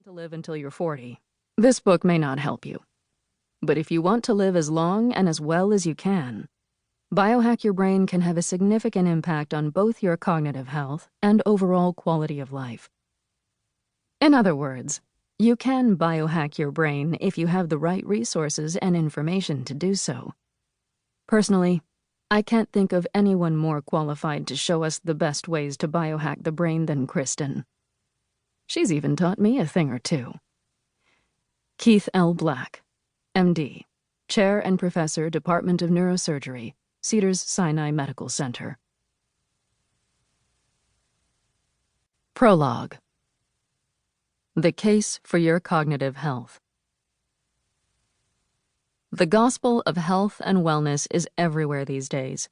To live until you're 40. This book may not help you. But if you want to live as long and as well as you can, Biohack Your Brain can have a significant impact on both your cognitive health and overall quality of life. In other words, you can biohack your brain if you have the right resources and information to do so. Personally, I can't think of anyone more qualified to show us the best ways to biohack the brain than Kristen. She's even taught me a thing or two. Keith L. Black, MD, Chair and Professor, Department of Neurosurgery, Cedars-Sinai Medical Center. Prologue. The Case for Your Cognitive Health. The gospel of health and wellness is everywhere these days.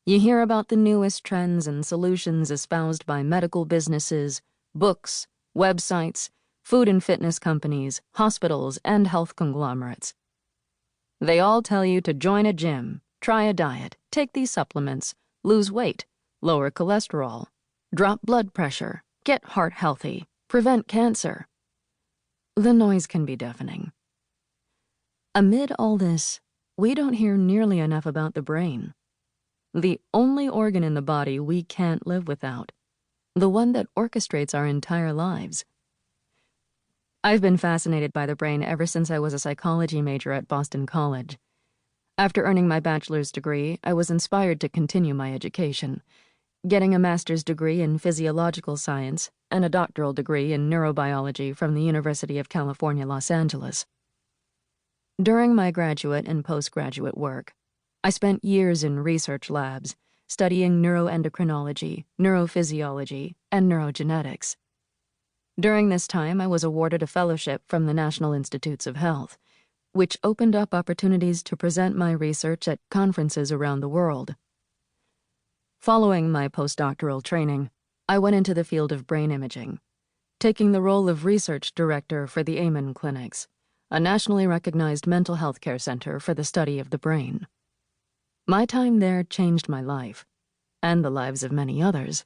You hear about the newest trends and solutions espoused by medical businesses, books, websites, food and fitness companies, hospitals, and health conglomerates. They all tell you to join a gym, try a diet, take these supplements, lose weight, lower cholesterol, drop blood pressure, get heart healthy, prevent cancer. The noise can be deafening. Amid all this, we don't hear nearly enough about the brain. The only organ in the body we can't live without. The one that orchestrates our entire lives. I've been fascinated by the brain ever since I was a psychology major at Boston College. After earning my bachelor's degree, I was inspired to continue my education, getting a master's degree in physiological science and a doctoral degree in neurobiology from the University of California, Los Angeles. During my graduate and postgraduate work, I spent years in research labs, studying neuroendocrinology, neurophysiology, and neurogenetics. During this time, I was awarded a fellowship from the National Institutes of Health, which opened up opportunities to present my research at conferences around the world. Following my postdoctoral training, I went into the field of brain imaging, taking the role of research director for the Amen Clinics, a nationally recognized mental health care center for the study of the brain. My time there changed my life, and the lives of many others.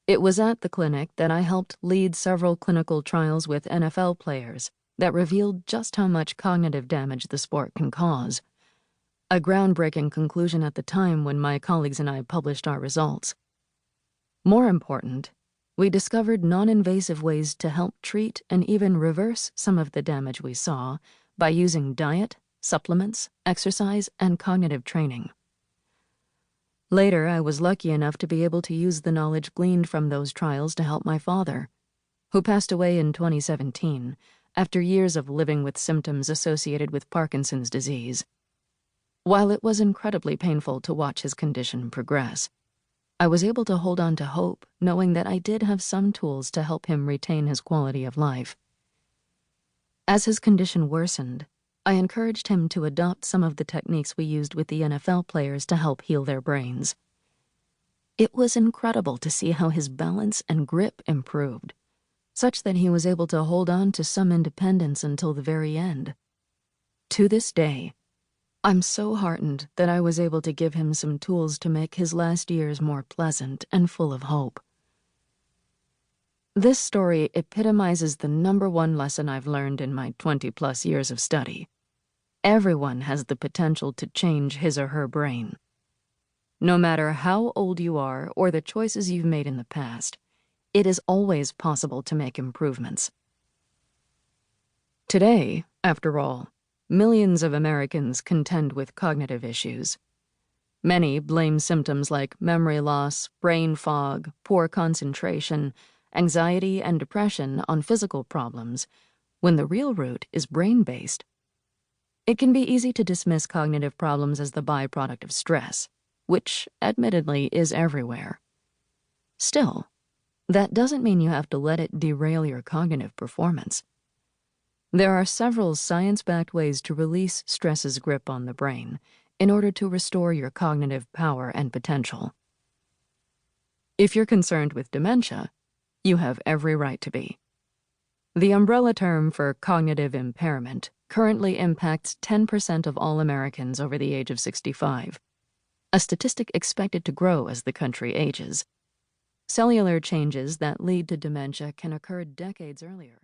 It was at the clinic that I helped lead several clinical trials with NFL players that revealed just how much cognitive damage the sport can cause. A groundbreaking conclusion at the time when my colleagues and I published our results. More important, we discovered non-invasive ways to help treat and even reverse some of the damage we saw by using diet, supplements, exercise, and cognitive training. Later, I was lucky enough to be able to use the knowledge gleaned from those trials to help my father, who passed away in 2017 after years of living with symptoms associated with Parkinson's disease. While it was incredibly painful to watch his condition progress, I was able to hold on to hope, knowing that I did have some tools to help him retain his quality of life. As his condition worsened, I encouraged him to adopt some of the techniques we used with the NFL players to help heal their brains. It was incredible to see how his balance and grip improved, such that he was able to hold on to some independence until the very end. To this day, I'm so heartened that I was able to give him some tools to make his last years more pleasant and full of hope. This story epitomizes the #1 lesson I've learned in my 20-plus years of study. Everyone has the potential to change his or her brain. No matter how old you are or the choices you've made in the past, it is always possible to make improvements. Today, after all, millions of Americans contend with cognitive issues. Many blame symptoms like memory loss, brain fog, poor concentration, anxiety, and depression on physical problems, when the real root is brain-based. It can be easy to dismiss cognitive problems as the byproduct of stress, which, admittedly, is everywhere. Still, that doesn't mean you have to let it derail your cognitive performance. There are several science-backed ways to release stress's grip on the brain in order to restore your cognitive power and potential. If you're concerned with dementia, you have every right to be. The umbrella term for cognitive impairment currently impacts 10% of all Americans over the age of 65, a statistic expected to grow as the country ages. Cellular changes that lead to dementia can occur decades earlier.